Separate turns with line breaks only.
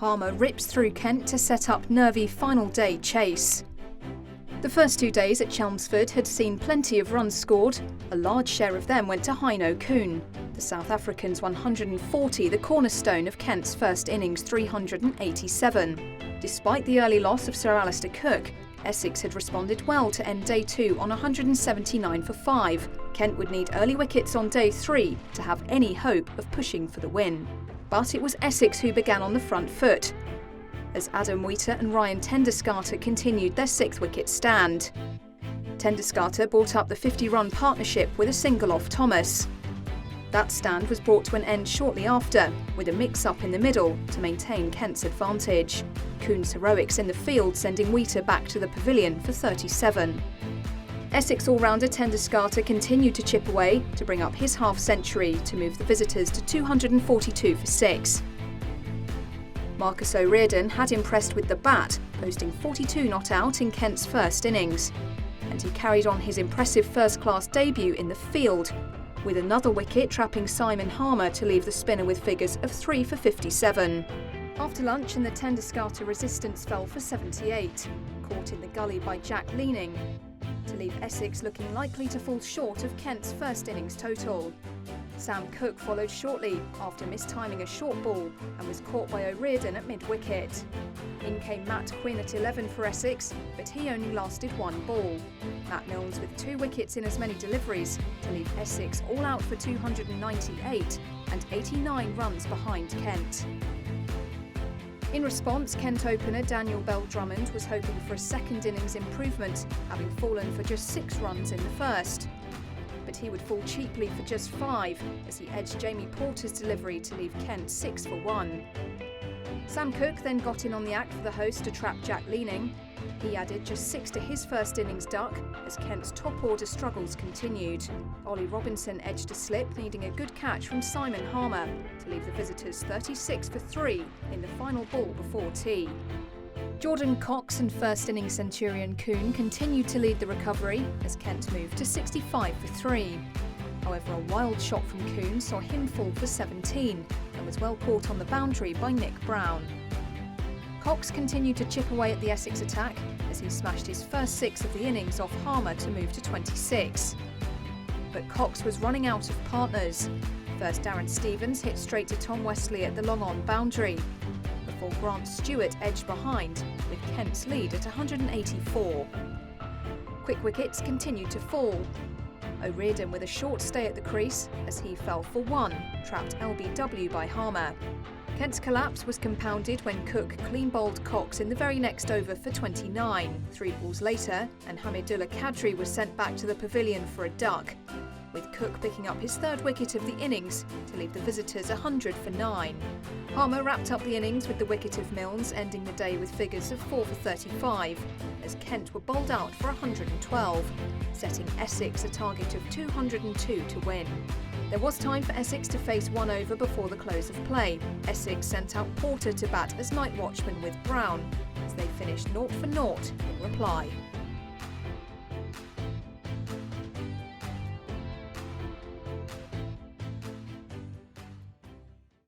Harmer rips through Kent to set up nervy final day chase. The first 2 days at Chelmsford had seen plenty of runs scored. A large share of them went to Heino Kuhn, the South African's 140, the cornerstone of Kent's first innings 387. Despite the early loss of Sir Alistair Cook, Essex had responded well to end day 2 on 179 for 5. Kent would need early wickets on day 3 to have any hope of pushing for the win. But it was Essex who began on the front foot, as Adam Wheater and Ryan Tenderscarter continued their 6th-wicket stand. Tenderscarter brought up the 50-run partnership with a single off Thomas. That stand was brought to an end shortly after, with a mix-up in the middle to maintain Kent's advantage. Kuhn's heroics in the field sending Wheater back to the pavilion for 37. Essex all-rounder Tenderscarter continued to chip away to bring up his half-century to move the visitors to 242 for 6. Marcus O'Riordan had impressed with the bat, posting 42 not out in Kent's first innings. And he carried on his impressive first-class debut in the field, with another wicket trapping Simon Harmer to leave the spinner with figures of 3 for 57. After lunch, and the Tenderscarter resistance fell for 78, caught in the gully by Jack Leaning, to leave Essex looking likely to fall short of Kent's first innings total. Sam Cook followed shortly after mistiming a short ball and was caught by O'Riordan at mid-wicket. In came Matt Quinn at 11 for Essex, but he only lasted 1 ball. Matt Milnes with 2 wickets in as many deliveries to leave Essex all out for 298 and 89 runs behind Kent. In response, Kent opener Daniel Bell-Drummond was hoping for a second innings improvement, having fallen for just 6 runs in the first. But he would fall cheaply for just 5 as he edged Jamie Porter's delivery to leave Kent 6 for 1. Sam Cook then got in on the act for the host to trap Jack Leaning. He added just 6 to his first innings duck as Kent's top-order struggles continued. Ollie Robinson edged a slip, needing a good catch from Simon Harmer to leave the visitors 36 for 3 in the final ball before tea. Jordan Cox and first innings centurion Kuhn continued to lead the recovery as Kent moved to 65 for 3. However, a wild shot from Kuhn saw him fall for 17 and was well caught on the boundary by Nick Browne. Cox continued to chip away at the Essex attack as he smashed his first 6 of the innings off Harmer to move to 26. But Cox was running out of partners. First, Darren Stevens hit straight to Tom Westley at the long-on boundary, before Grant Stewart edged behind, with Kent's lead at 184. Quick wickets continued to fall. O'Riordan with a short stay at the crease as he fell for 1, trapped LBW by Harmer. Kent's collapse was compounded when Cook clean-bowled Cox in the very next over for 29. 3 balls later, and Hamidullah Kadri was sent back to the pavilion for a duck, with Cook picking up his 3rd wicket of the innings to leave the visitors 100 for 9. Harmer wrapped up the innings with the wicket of Milnes, ending the day with figures of 4 for 35, as Kent were bowled out for 112, setting Essex a target of 202 to win. There was time for Essex to face 1 over before the close of play. Essex sent out Porter to bat as nightwatchman with Browne, as they finished 0 for 0 in reply.